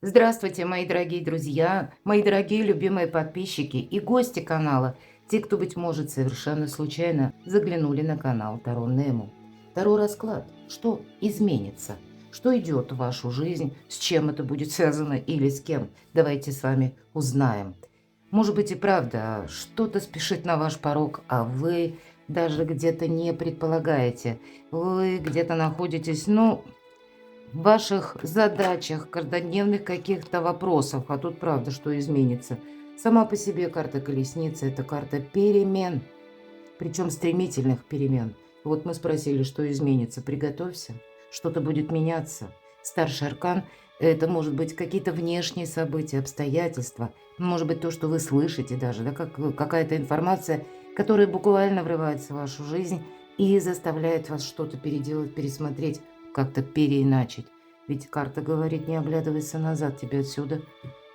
Здравствуйте, мои дорогие друзья, мои дорогие любимые подписчики и гости канала, те, кто, быть может, совершенно случайно заглянули на канал Таро Нему. Таро расклад. Что изменится? Что идет в вашу жизнь? С чем это будет связано или с кем? Давайте с вами узнаем. Может быть и правда, что-то спешит на ваш порог, а вы даже где-то не предполагаете. Вы где-то находитесь, в ваших задачах, каждодневных каких-то вопросах. А тут правда, что изменится. Сама по себе карта колесницы – это карта перемен, причем стремительных перемен. Вот мы спросили, что изменится. Приготовься, что-то будет меняться. Старший аркан – это может быть какие-то внешние события, обстоятельства, может быть то, что вы слышите даже, да, какая-то информация, которая буквально врывается в вашу жизнь и заставляет вас что-то переделать, пересмотреть, как-то переиначить. Ведь карта говорит: не оглядывайся назад, тебе отсюда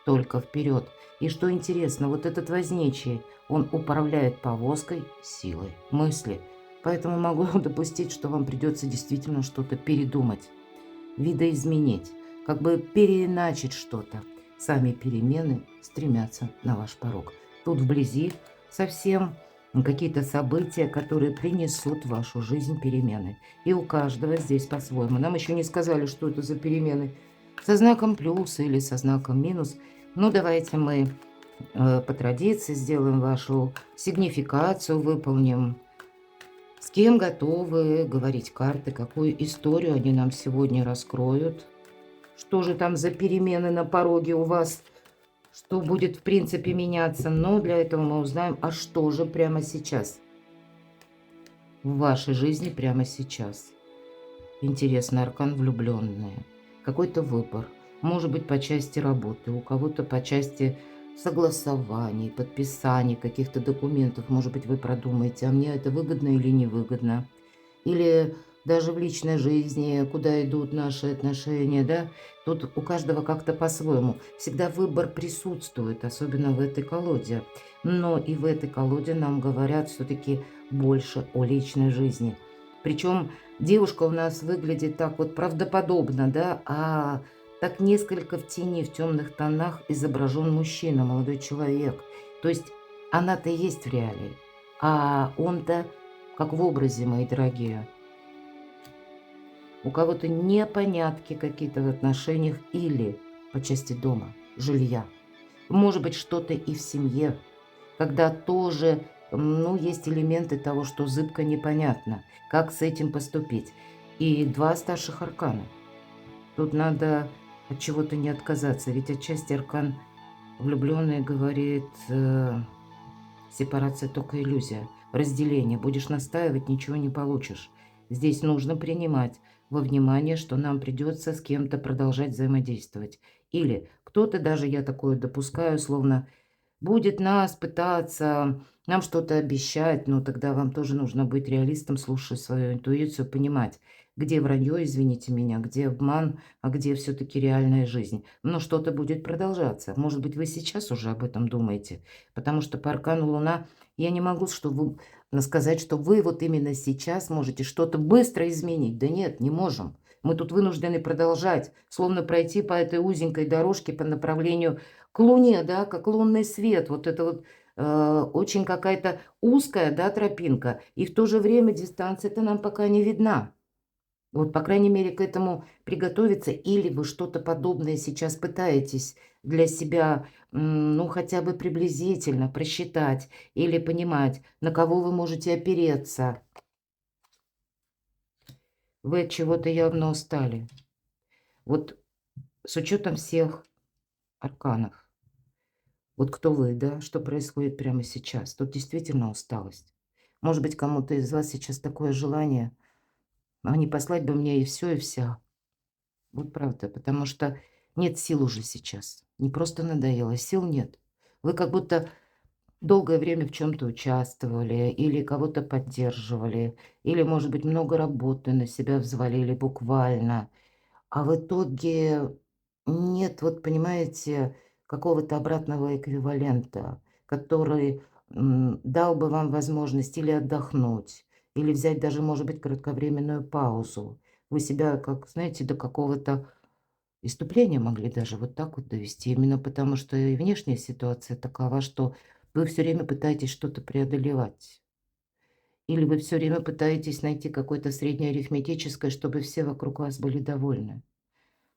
только вперед. И что интересно, вот этот возничий, он управляет повозкой силой мысли. Поэтому могу допустить, что вам придется действительно что-то передумать, видоизменить, как бы переиначить что-то. Сами перемены стремятся на ваш порог. Тут вблизи совсем какие-то события, которые принесут в вашу жизнь перемены. И у каждого здесь по-своему. Нам еще не сказали, что это за перемены. Со знаком плюс или со знаком минус. Ну, давайте мы по традиции сделаем вашу сигнификацию, выполним. С кем готовы говорить карты, какую историю они нам сегодня раскроют? Что же там за перемены на пороге у вас? Что будет в принципе меняться? Но для этого мы узнаем, а что же прямо сейчас в вашей жизни прямо сейчас. Интересно, аркан влюбленные. Какой-то выбор. Может быть, по части работы, у кого-то по части согласований, подписаний каких-то документов. Может быть, вы продумаете, а мне это выгодно или невыгодно. Или даже в личной жизни, куда идут наши отношения, да. Тут у каждого как-то по-своему. Всегда выбор присутствует, особенно в этой колоде. Но и в этой колоде нам говорят все-таки больше о личной жизни. Причем девушка у нас выглядит так вот правдоподобно, да, а так несколько в тени, в темных тонах изображен мужчина, молодой человек. То есть она-то и есть в реалии, а он-то как в образе, мои дорогие. У кого-то непонятки какие-то в отношениях или по части дома, жилья. Может быть, что-то и в семье, когда тоже, есть элементы того, что зыбко непонятно, как с этим поступить. И два старших аркана. Тут надо от чего-то не отказаться, ведь отчасти аркан влюбленный говорит, сепарация только иллюзия, разделение. Будешь настаивать, ничего не получишь. Здесь нужно принимать во внимание, что нам придется с кем-то продолжать взаимодействовать. Или кто-то, даже я такое допускаю, словно будет нас пытаться, нам что-то обещать, но тогда вам тоже нужно быть реалистом, слушать свою интуицию, понимать, где вранье, извините меня, где обман, а где все-таки реальная жизнь. Но что-то будет продолжаться. Может быть, вы сейчас уже об этом думаете, потому что по аркану Луна я не могу сказать, что вы вот именно сейчас можете что-то быстро изменить. Да нет, не можем. Мы тут вынуждены продолжать, словно пройти по этой узенькой дорожке по направлению к Луне, да, как лунный свет. Вот это вот очень какая-то узкая, да, тропинка. И в то же время дистанция-то нам пока не видна. Вот, по крайней мере, к этому приготовиться. Или вы что-то подобное сейчас пытаетесь для себя, хотя бы приблизительно просчитать или понимать, на кого вы можете опереться. Вы от чего-то явно устали. Вот с учетом всех арканов. Вот кто вы, да, что происходит прямо сейчас? Тут действительно усталость. Может быть, кому-то из вас сейчас такое желание, а не послать бы мне и все, и вся. Вот правда, потому что нет сил уже сейчас. Не просто надоело, сил нет. Вы как будто долгое время в чем то участвовали или кого-то поддерживали, или, может быть, много работы на себя взвалили буквально. А в итоге нет, вот понимаете, какого-то обратного эквивалента, который, дал бы вам возможность или отдохнуть, или взять даже, может быть, кратковременную паузу. Вы себя, как, знаете, до какого-то Исступления могли даже вот так вот довести, именно потому что и внешняя ситуация такова, что вы все время пытаетесь что-то преодолевать. Или вы все время пытаетесь найти какое-то среднее арифметическое, чтобы все вокруг вас были довольны.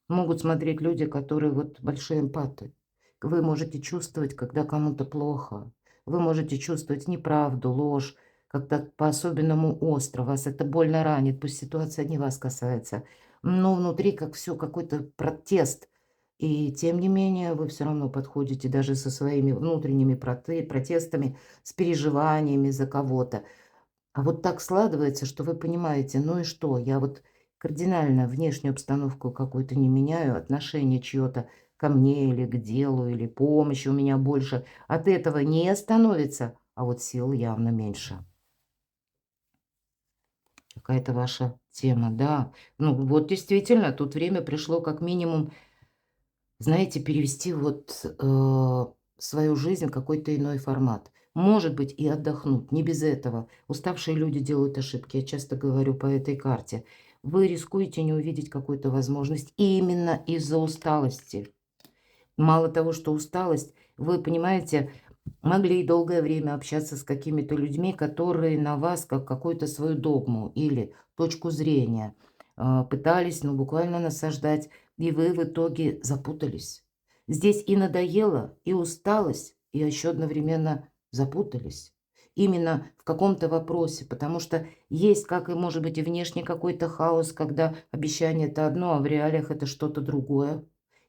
Могут смотреть люди, которые вот большие эмпаты. Вы можете чувствовать, когда кому-то плохо. Вы можете чувствовать неправду, ложь, как-то по-особенному остро. Вас это больно ранит, пусть ситуация не вас касается. Но внутри как все какой-то протест. И тем не менее вы все равно подходите даже со своими внутренними протестами, с переживаниями за кого-то. А вот так складывается, что вы понимаете: ну и что? Я вот кардинально внешнюю обстановку какую-то не меняю, отношение чьё-то ко мне или к делу, или помощи у меня больше. От этого не становится, а вот сил явно меньше. Какая-то ваша тема, да. Ну вот действительно, тут время пришло как минимум, знаете, перевести вот, свою жизнь в какой-то иной формат. Может быть, и отдохнуть, не без этого. Уставшие люди делают ошибки, я часто говорю по этой карте. Вы рискуете не увидеть какую-то возможность именно из-за усталости. Мало того, что усталость, вы понимаете, могли и долгое время общаться с какими-то людьми, которые на вас как какую-то свою догму или точку зрения пытались, ну, буквально насаждать, и вы в итоге запутались. Здесь и надоело, и усталость, и еще одновременно запутались. Именно в каком-то вопросе, потому что есть, как и может быть, и внешний какой-то хаос, когда обещание это одно, а в реалиях это что-то другое.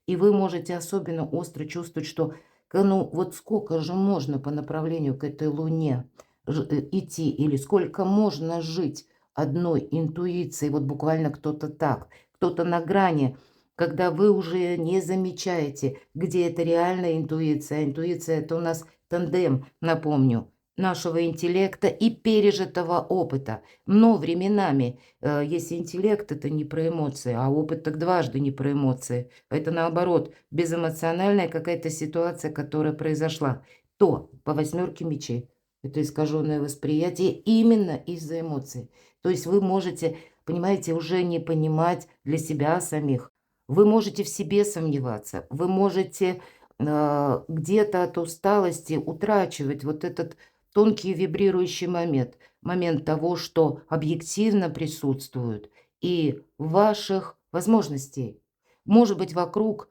И вы можете особенно остро чувствовать, что ну вот сколько же можно по направлению к этой Луне идти, или сколько можно жить одной интуицией, вот буквально кто-то так, кто-то на грани, когда вы уже не замечаете, где это реальная интуиция. А интуиция – это у нас тандем, напомню, нашего интеллекта и пережитого опыта. Но временами, если интеллект – это не про эмоции, а опыт так дважды не про эмоции, это наоборот, безэмоциональная какая-то ситуация, которая произошла, то по восьмерке мечей это искаженное восприятие именно из-за эмоций. То есть вы можете, понимаете, уже не понимать для себя самих. Вы можете в себе сомневаться, вы можете где-то от усталости утрачивать вот этот тонкий вибрирующий момент того, что объективно присутствует и ваших возможностей. Может быть, вокруг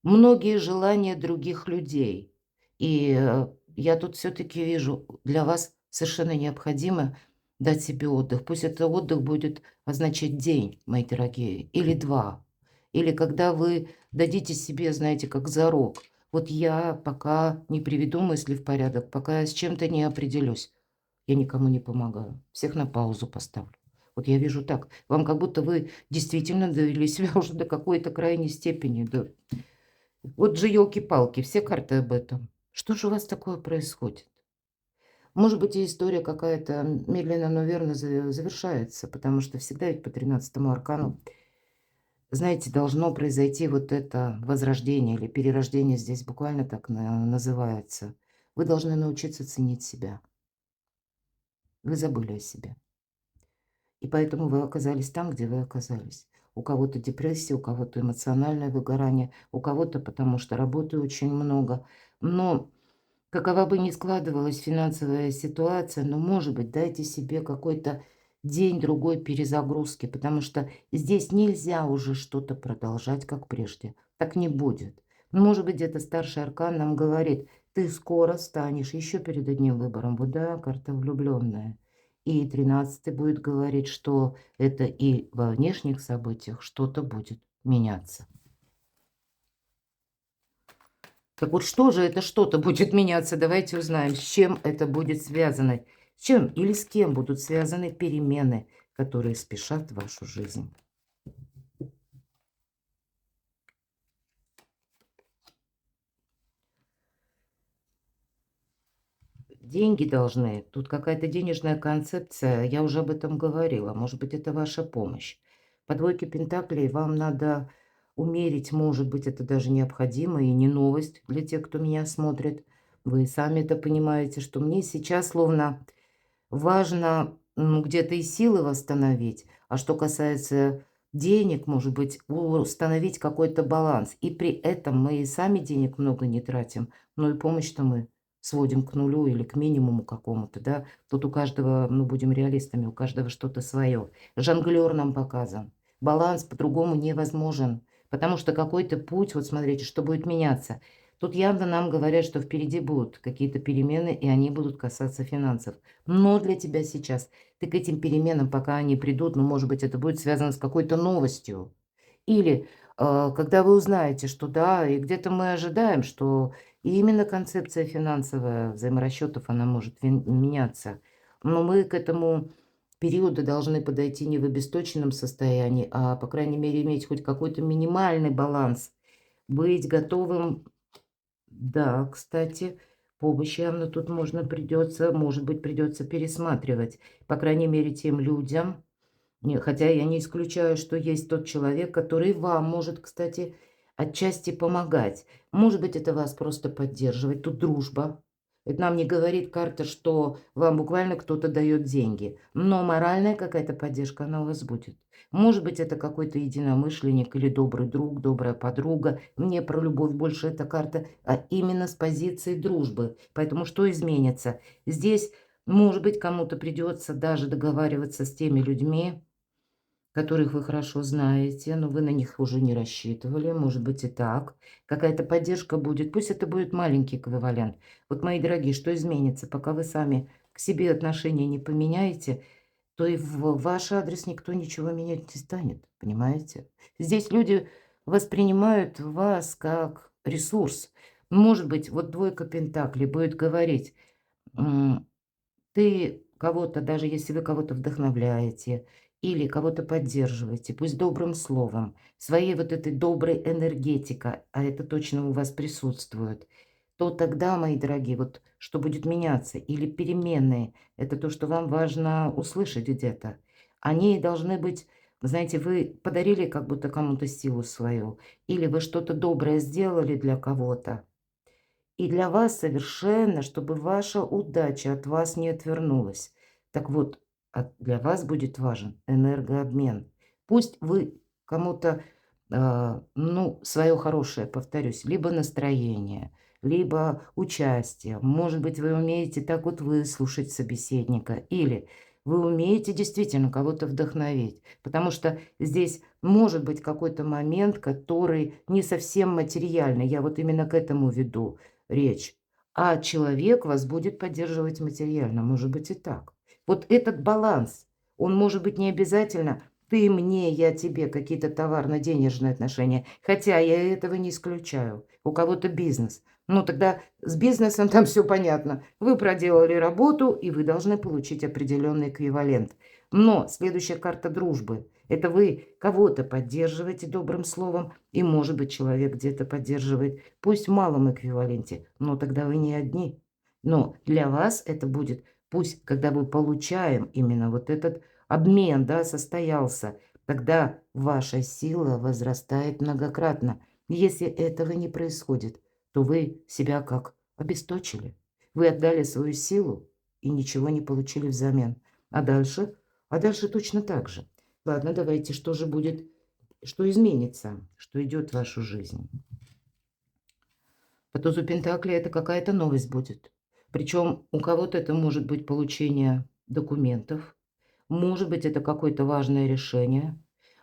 многие желания других людей. И, я тут все таки вижу, для вас совершенно необходимо дать себе отдых. Пусть это отдых будет означать день, мои дорогие, или 2, или когда вы дадите себе, знаете, как зарок: "Вот я пока не приведу мысли в порядок, пока я с чем-то не определюсь, я никому не помогаю, всех на паузу поставлю". Вот я вижу так. Вам как будто вы действительно довели себя уже до какой-то крайней степени, до вот же елки-палки, все карты об этом. Что же у вас такое происходит? Может быть, и история какая-то медленно, но верно завершается, потому что всегда ведь по 13-му аркану, знаете, должно произойти вот это возрождение или перерождение, здесь буквально так называется. Вы должны научиться ценить себя. Вы забыли о себе. И поэтому вы оказались там, где вы оказались. У кого-то депрессия, у кого-то эмоциональное выгорание, у кого-то потому что работы очень много. Но какова бы ни складывалась финансовая ситуация, но, может быть, дайте себе какой-то день-другой перезагрузки, потому что здесь нельзя уже что-то продолжать, как прежде. Так не будет. Может быть, где-то старший аркан нам говорит: ты скоро станешь еще перед одним выбором. Вот да, карта влюбленная. И 13 будет говорить, что это и во внешних событиях что-то будет меняться. Так вот, что же это что-то будет меняться? Давайте узнаем, с чем это будет связано. С чем или с кем будут связаны перемены, которые спешат в вашу жизнь. Деньги должны. Тут какая-то денежная концепция. Я уже об этом говорила. Может быть, это ваша помощь. По двойке пентаклей вам надо умерить, может быть, это даже необходимо и не новость для тех, кто меня смотрит. Вы сами это понимаете, что мне сейчас словно важно, ну, где-то и силы восстановить. А что касается денег, может быть, установить какой-то баланс. И при этом мы и сами денег много не тратим, но и помощь-то мы сводим к нулю или к минимуму какому-то, да. Тут у каждого, ну, будем реалистами, у каждого что-то свое. Жонглер нам показан. Баланс по-другому невозможен, потому что какой-то путь, вот смотрите, что будет меняться. Тут явно нам говорят, что впереди будут какие-то перемены, и они будут касаться финансов. Но для тебя сейчас ты к этим переменам, пока они придут, ну, может быть, это будет связано с какой-то новостью. Или когда вы узнаете, что да, и где-то мы ожидаем, что именно концепция финансовая взаиморасчетов, она может меняться. Но мы к этому периоду должны подойти не в обесточенном состоянии, а, по крайней мере, иметь хоть какой-то минимальный баланс. Быть готовым, да, кстати, помощь явно тут может быть, придется пересматривать. По крайней мере, тем людям, хотя я не исключаю, что есть тот человек, который вам может, кстати, отчасти помогать. Может быть, это вас просто поддерживать. Тут дружба. Это нам не говорит карта, что вам буквально кто-то дает деньги. Но моральная какая-то поддержка, она у вас будет. Может быть, это какой-то единомышленник или добрый друг, добрая подруга. Мне про любовь больше эта карта, а именно с позиции дружбы. Поэтому что изменится? Здесь, может быть, кому-то придется даже договариваться с теми людьми, которых вы хорошо знаете, но вы на них уже не рассчитывали, может быть и так. Какая-то поддержка будет, пусть это будет маленький эквивалент. Вот, мои дорогие, что изменится, пока вы сами к себе отношения не поменяете, то и в ваш адрес никто ничего менять не станет, понимаете? Здесь люди воспринимают вас как ресурс. Может быть, вот двойка пентаклей будет говорить, ты кого-то, даже если вы кого-то вдохновляете или кого-то поддерживаете, пусть добрым словом, своей вот этой доброй энергетикой, а это точно у вас присутствует, то тогда, мои дорогие, вот что будет меняться, или переменные, это то, что вам важно услышать где-то. Они должны быть, знаете, вы подарили как будто кому-то силу свою, или вы что-то доброе сделали для кого-то, и для вас совершенно, чтобы ваша удача от вас не отвернулась. Так вот, для вас будет важен энергообмен. Пусть вы кому-то, ну, свое хорошее, повторюсь, либо настроение, либо участие. Может быть, вы умеете так вот выслушать собеседника, или вы умеете действительно кого-то вдохновить. Потому что здесь может быть какой-то момент, который не совсем материальный. Я вот именно к этому веду речь, а человек вас будет поддерживать материально. Может быть и так. Вот этот баланс, он может быть не обязательно ты мне, я тебе, какие-то товарно-денежные отношения. Хотя я этого не исключаю. У кого-то бизнес. Ну, тогда с бизнесом там все понятно. Вы проделали работу, и вы должны получить определенный эквивалент. Но следующая карта дружбы. Это вы кого-то поддерживаете добрым словом, и, может быть, человек где-то поддерживает, пусть в малом эквиваленте, но тогда вы не одни. Но для вас это будет, пусть, когда мы получаем именно вот этот обмен, да, состоялся, тогда ваша сила возрастает многократно. Если этого не происходит, то вы себя как обесточили. Вы отдали свою силу и ничего не получили взамен. А дальше? А дальше точно так же. Ладно, давайте, что же будет, что изменится, что идет в вашу жизнь. По тузу Пентакли это какая-то новость будет. Причем у кого-то это может быть получение документов, может быть, это какое-то важное решение,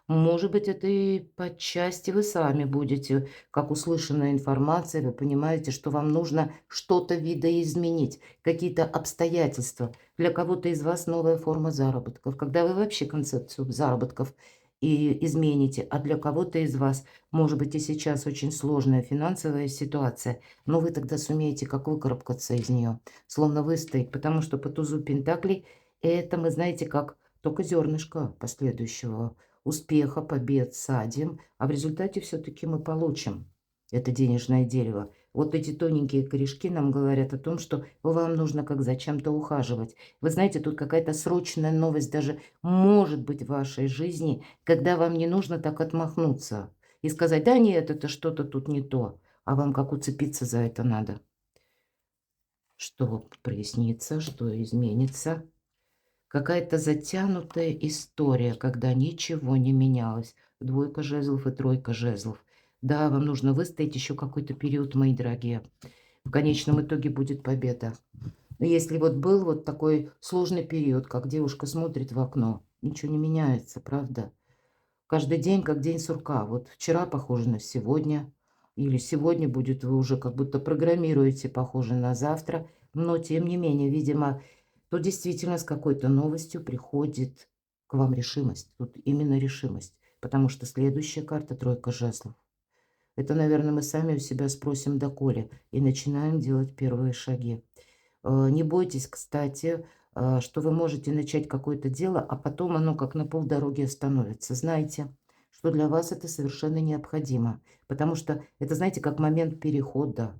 может быть, это и по части вы сами будете, как услышанная информация, вы понимаете, что вам нужно что-то видоизменить, какие-то обстоятельства. Для кого-то из вас новая форма заработков, когда вы вообще концепцию заработков и измените, а для кого-то из вас, может быть, и сейчас очень сложная финансовая ситуация, но вы тогда сумеете как выкарабкаться из нее, словно выстоять, потому что по тузу Пентаклей это мы, знаете, как только зернышко последующего успеха, побед садим, а в результате все-таки мы получим это денежное дерево. Вот эти тоненькие корешки нам говорят о том, что вам нужно как за чем-то ухаживать. Вы знаете, тут какая-то срочная новость даже может быть в вашей жизни, когда вам не нужно так отмахнуться и сказать, да нет, это что-то тут не то, а вам как уцепиться за это надо. Что прояснится, что изменится. Какая-то затянутая история, когда ничего не менялось. Двойка жезлов и тройка жезлов. Да, вам нужно выстоять еще какой-то период, мои дорогие. В конечном итоге будет победа. Но если вот был вот такой сложный период, как девушка смотрит в окно, ничего не меняется, правда? Каждый день как день сурка. Вот вчера похоже на сегодня, или сегодня будет, вы уже как будто программируете, похоже на завтра. Но тем не менее, видимо, то действительно с какой-то новостью приходит к вам решимость. Тут именно решимость. Потому что следующая карта — тройка жезлов. Это, наверное, мы сами у себя спросим доколе и начинаем делать первые шаги. Не бойтесь, кстати, что вы можете начать какое-то дело, а потом оно как на полдороги остановится. Знайте, что для вас это совершенно необходимо, потому что это, знаете, как момент перехода.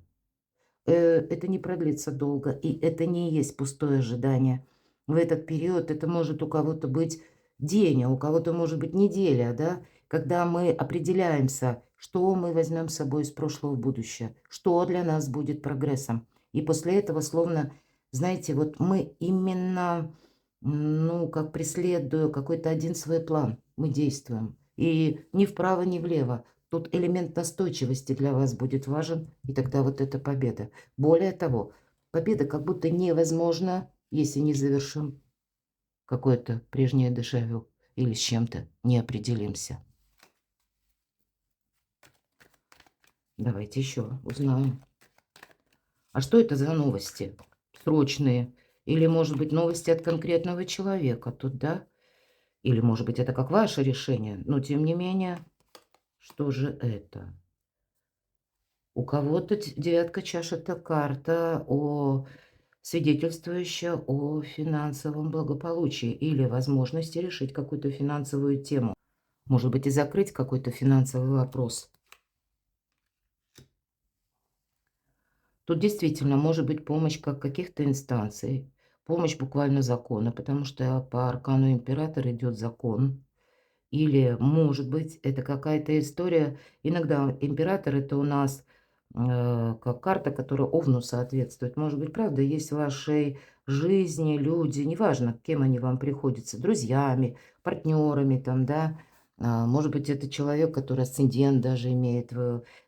Это не продлится долго, и это не есть пустое ожидание. В этот период это может у кого-то быть день, а у кого-то может быть неделя, да, когда мы определяемся, что мы возьмем с собой из прошлого в будущее, что для нас будет прогрессом. И после этого, словно, знаете, вот мы именно, ну, как преследуя какой-то один свой план, мы действуем. И ни вправо, ни влево. Тут элемент настойчивости для вас будет важен, и тогда вот эта победа. Более того, победа как будто невозможна, если не завершим какое-то прежнее дежавю или с чем-то не определимся. Давайте еще узнаем. А что это за новости? Срочные? Или, может быть, новости от конкретного человека тут, да? Или, может быть, это как ваше решение? Но, тем не менее, что же это? У кого-то девятка чаш — это карта, свидетельствующая о финансовом благополучии или возможности решить какую-то финансовую тему. Может быть, и закрыть какой-то финансовый вопрос. Тут действительно может быть помощь как каких-то инстанций, помощь буквально закона, потому что по аркану императора идет закон. Или, может быть, это какая-то история. Иногда император — это у нас как карта, которая Овну соответствует. Может быть, правда, есть в вашей жизни люди, неважно, кем они вам приходятся, друзьями, партнерами, там, да. Может быть, это человек, который асцендент даже имеет.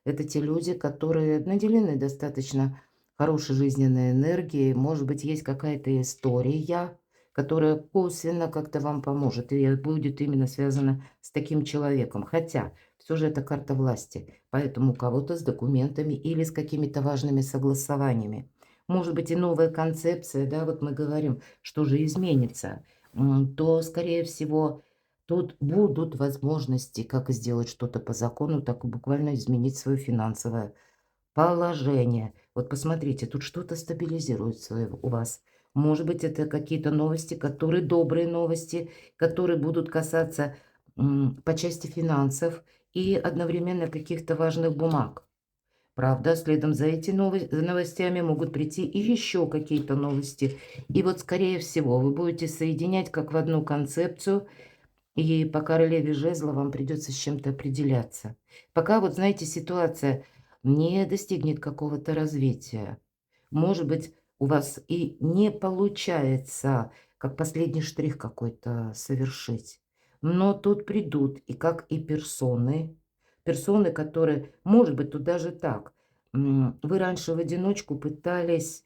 Это те люди, которые наделены достаточно хорошей жизненной энергией. Может быть, есть какая-то история, которая косвенно как-то вам поможет и будет именно связана с таким человеком. Хотя все же это карта власти, поэтому у кого-то с документами или с какими-то важными согласованиями. Может быть, и новая концепция, да, вот мы говорим, что же изменится, то, скорее всего, тут будут возможности как сделать что-то по закону, так и буквально изменить свое финансовое положение. Вот посмотрите, тут что-то стабилизируется у вас. Может быть, это какие-то новости, которые добрые новости, которые будут касаться по части финансов и одновременно каких-то важных бумаг. Правда, следом за этими новостями могут прийти и еще какие-то новости. И вот, скорее всего, вы будете соединять как в одну концепцию, и по королеве жезла вам придется с чем-то определяться. Пока, вот знаете, ситуация не достигнет какого-то развития. Может быть, у вас и не получается, как последний штрих какой-то совершить. Но тут придут и как и персоны, которые, может быть, тут даже так. Вы раньше в одиночку пытались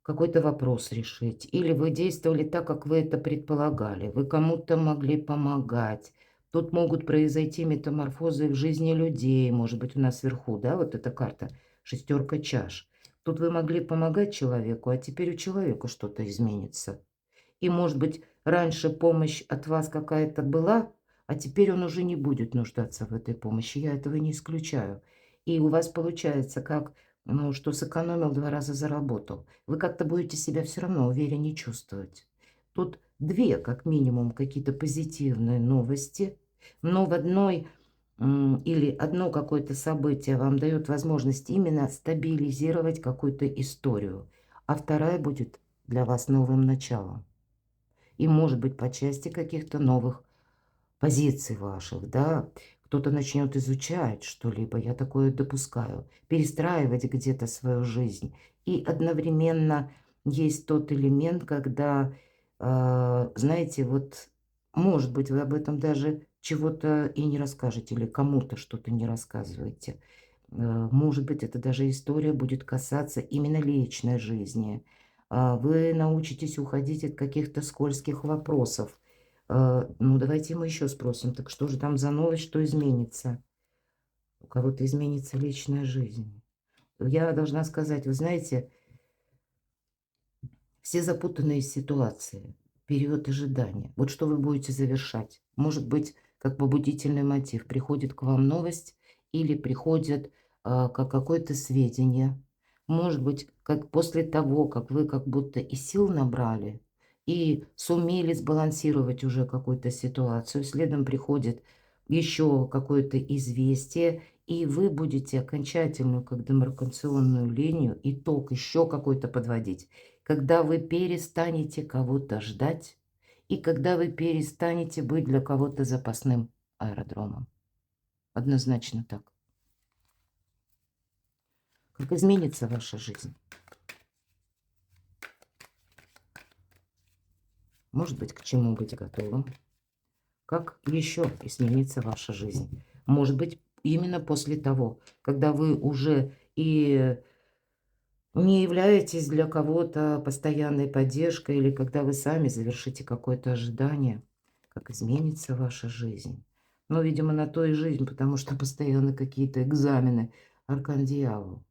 какой-то вопрос решить. Или вы действовали так, как вы это предполагали. Вы кому-то могли помогать. Тут могут произойти метаморфозы в жизни людей. Может быть, у нас вверху, да, вот эта карта, шестерка чаш. Тут вы могли помогать человеку, а теперь у человека что-то изменится. И, может быть, раньше помощь от вас какая-то была, а теперь он уже не будет нуждаться в этой помощи. Я этого не исключаю. И у вас получается как, ну, что сэкономил, 2 раза заработал. Вы как-то будете себя все равно увереннее чувствовать. Тут две, как минимум, какие-то позитивные новости, но в одной или одно какое-то событие вам дает возможность именно стабилизировать какую-то историю, а вторая будет для вас новым началом. И, может быть, по части каких-то новых позиций ваших, да, кто-то начнет изучать что-либо, я такое допускаю, перестраивать где-то свою жизнь. И одновременно есть тот элемент, когда знаете, вот, может быть, вы об этом даже чего-то и не расскажете или кому-то что-то не рассказываете. Может быть, это даже история будет касаться именно личной жизни. Вы научитесь уходить от каких-то скользких вопросов. Ну, давайте мы еще спросим, так что же там за новость, что изменится? У кого-то изменится личная жизнь. Я должна сказать, вы знаете, все запутанные ситуации, период ожидания. Вот что вы будете завершать. Может быть, как побудительный мотив приходит к вам новость или приходит как какое-то сведение. Может быть, как после того, как вы как будто и сил набрали, и сумели сбалансировать уже какую-то ситуацию, следом приходит еще какое-то известие, и вы будете окончательную, как демаркационную линию, итог еще какой-то подводить, когда вы перестанете кого-то ждать и когда вы перестанете быть для кого-то запасным аэродромом. Однозначно так. Как изменится ваша жизнь? Может быть, к чему быть готовым? Как еще изменится ваша жизнь? Может быть, именно после того, когда вы уже и не являетесь для кого-то постоянной поддержкой или когда вы сами завершите какое-то ожидание, как изменится ваша жизнь. Ну, видимо, на то и жизнь, потому что постоянно какие-то экзамены. Аркан Дьявол.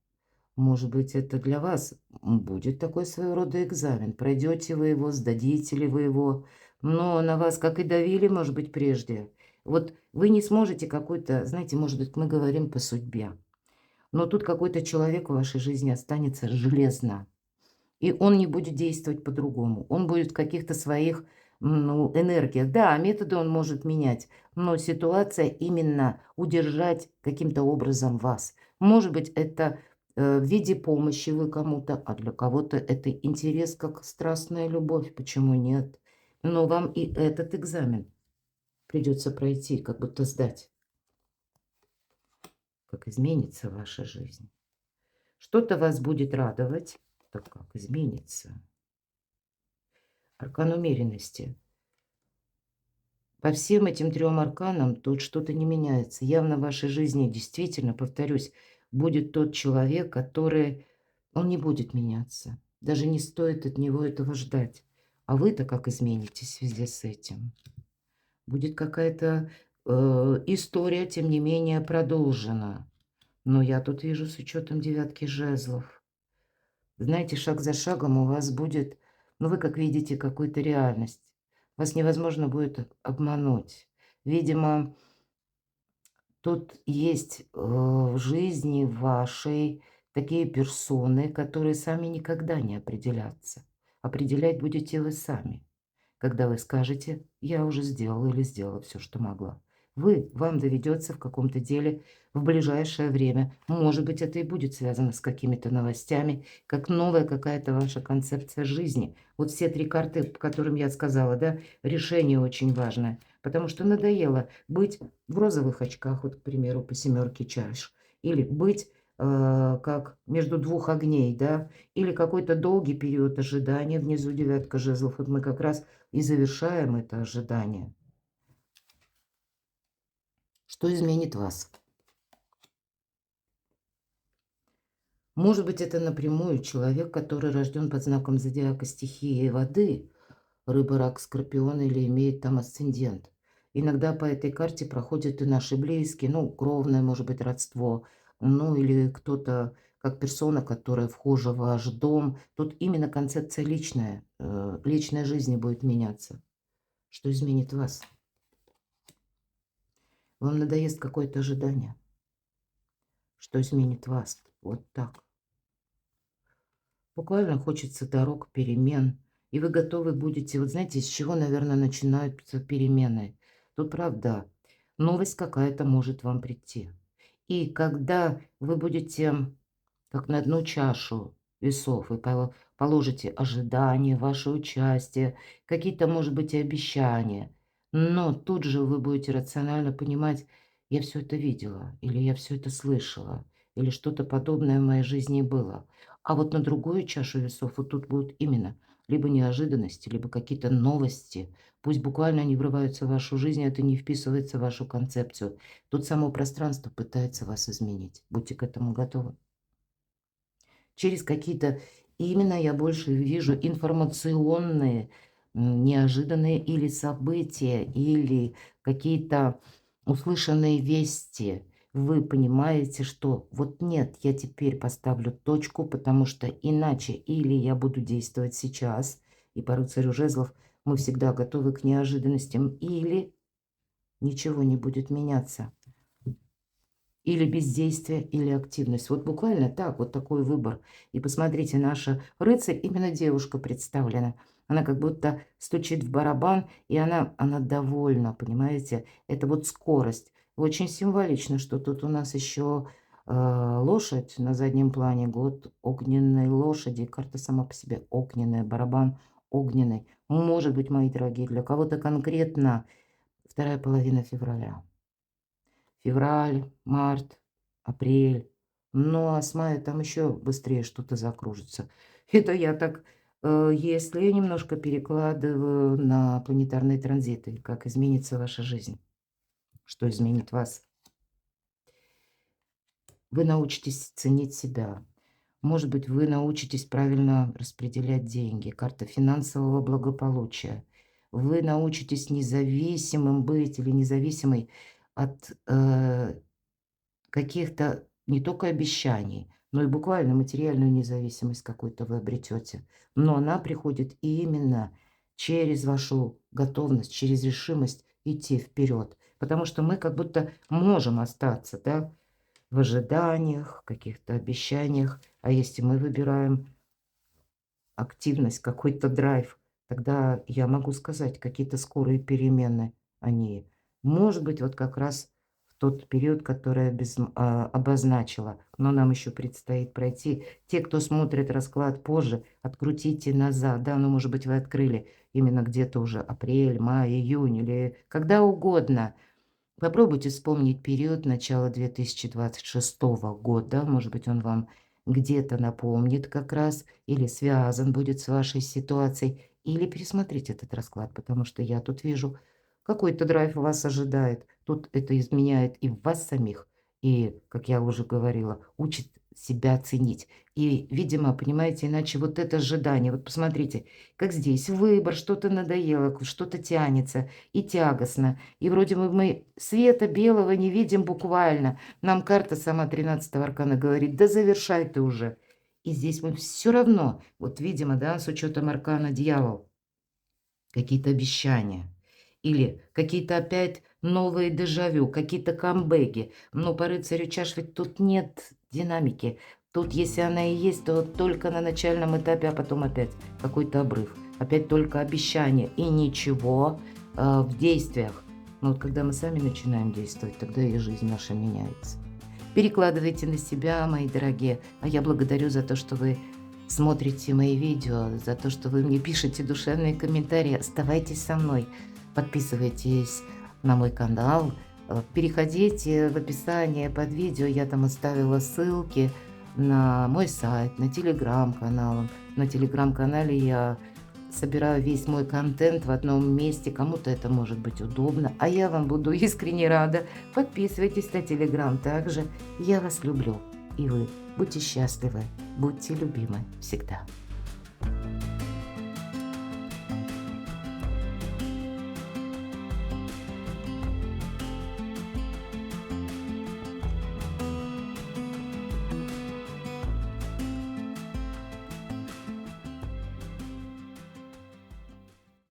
Может быть, это для вас будет такой своего рода экзамен. Пройдете вы его, сдадите ли вы его. Но на вас как и давили, может быть, прежде. Вот вы не сможете какой-то, знаете, может быть, мы говорим по судьбе. Но тут какой-то человек в вашей жизни останется железно. И он не будет действовать по-другому. Он будет в каких-то своих, ну, энергиях. Да, методы он может менять, но ситуация именно удержать каким-то образом вас. Может быть, это в виде помощи вы кому-то, а для кого-то это интерес, как страстная любовь. Почему нет? Но вам и этот экзамен придется пройти, как будто сдать. Как изменится ваша жизнь. Что-то вас будет радовать, так как изменится. Аркан умеренности. По всем этим 3 арканам тут что-то не меняется. Явно в вашей жизни действительно, повторюсь, будет тот человек, который, он не будет меняться. Даже не стоит от него этого ждать. А вы-то как изменитесь в связи с этим? Будет какая-то история, тем не менее, продолжена. Но я тут вижу с учетом 9 жезлов. Знаете, шаг за шагом у вас будет, ну, вы как видите, какую-то реальность. Вас невозможно будет обмануть. Видимо, тут есть в жизни вашей такие персоны, которые сами никогда не определятся. Определять будете вы сами. Когда вы скажете: "Я уже сделала или сделала все, что могла". Вам доведется в каком-то деле в ближайшее время. Может быть, это и будет связано с какими-то новостями, как новая какая-то ваша концепция жизни. Вот все 3 карты, по которым я сказала, да, решение очень важное, потому что надоело быть в розовых очках, вот, к примеру, по 7 чаш, или быть, как между двух огней, да, или какой-то долгий период ожидания, внизу 9 жезлов. Вот мы как раз и завершаем это ожидание. Что изменит вас? Может быть, это напрямую человек, который рожден под знаком зодиака стихии воды, рыба, рак, скорпион или имеет там асцендент. Иногда по этой карте проходят и наши близкие, ну, кровное, может быть, родство, ну, или кто-то, как персона, которая вхожа в ваш дом. Тут именно концепция личная, личной жизни будет меняться. Что изменит вас? Вам надоест какое-то ожидание. Что изменит вас? Вот так. Буквально хочется дорог, перемен. И вы готовы будете, вот знаете, с чего, наверное, начинаются перемены. Тут правда, новость какая-то может вам прийти. И когда вы будете, как на одну чашу весов, вы положите ожидания, ваше участие, какие-то, может быть, и обещания. Но тут же вы будете рационально понимать, я все это видела, или я все это слышала, или что-то подобное в моей жизни было. А вот на другую чашу весов вот тут будут именно либо неожиданности, либо какие-то новости. Пусть буквально они врываются в вашу жизнь, это не вписывается в вашу концепцию. Тут само пространство пытается вас изменить. Будьте к этому готовы. Через какие-то, именно я больше вижу информационные, неожиданные или события, или какие-то услышанные вести. Вы понимаете, что вот нет, я теперь поставлю точку, потому что иначе или я буду действовать сейчас, и по рыцарю жезлов мы всегда готовы к неожиданностям, или ничего не будет меняться. Или бездействие, или активность. Вот буквально так, вот такой выбор. И посмотрите, наша рыцарь, именно девушка представлена. Она как будто стучит в барабан, и она довольна, понимаете? Это вот скорость. Очень символично, что тут у нас еще лошадь на заднем плане. Год огненной лошади. Карта сама по себе огненная, барабан огненный. Может быть, мои дорогие, для кого-то конкретно вторая половина февраля. Февраль, март, апрель. Ну, а с мая там еще быстрее что-то закружится. Это я так, если я немножко перекладываю на планетарные транзиты, как изменится ваша жизнь, что изменит вас. Вы научитесь ценить себя. Может быть, вы научитесь правильно распределять деньги. Карта финансового благополучия. Вы научитесь независимым быть или независимой от каких-то не только обещаний, но и буквально материальную независимость какую-то вы обретете. Но она приходит именно через вашу готовность, через решимость идти вперед. Потому что мы как будто можем остаться, да, в ожиданиях, каких-то обещаниях. А если мы выбираем активность, какой-то драйв, тогда я могу сказать, какие-то скорые перемены, они, может быть, вот как раз в тот период, который я обозначила, но нам еще предстоит пройти. Те, кто смотрит расклад позже, открутите назад, да, ну, может быть, вы открыли именно где-то уже апрель, май, июнь или когда угодно. Попробуйте вспомнить период начала 2026 года. Может быть, он вам где-то напомнит как раз или связан будет с вашей ситуацией. Или пересмотрите этот расклад, потому что я тут вижу, какой-то драйв вас ожидает. Тут это изменяет и в вас самих, и, как я уже говорила, учит себя ценить. И, видимо, понимаете, иначе вот это ожидание, вот посмотрите, как здесь выбор, что-то надоело, что-то тянется и тягостно. И вроде бы мы света белого не видим буквально. Нам карта сама 13-го аркана говорит, да завершай ты уже. И здесь мы все равно, вот видимо, да, с учетом аркана дьявол, какие-то обещания. Или какие-то опять новые дежавю, какие-то камбэки. Но по рыцарю чаш ведь тут нет динамики. Тут, если она и есть, то только на начальном этапе, а потом опять какой-то обрыв. Опять только обещания и ничего в действиях. Но вот когда мы сами начинаем действовать, тогда и жизнь наша меняется. Перекладывайте на себя, мои дорогие. А я благодарю за то, что вы смотрите мои видео, за то, что вы мне пишете душевные комментарии. Оставайтесь со мной, подписывайтесь на мой канал, переходите в описание под видео, я там оставила ссылки на мой сайт, на телеграм-канал. На телеграм-канале я собираю весь мой контент в одном месте, кому-то это может быть удобно, а я вам буду искренне рада. Подписывайтесь на телеграм также. Я вас люблю, и вы будьте счастливы, будьте любимы всегда.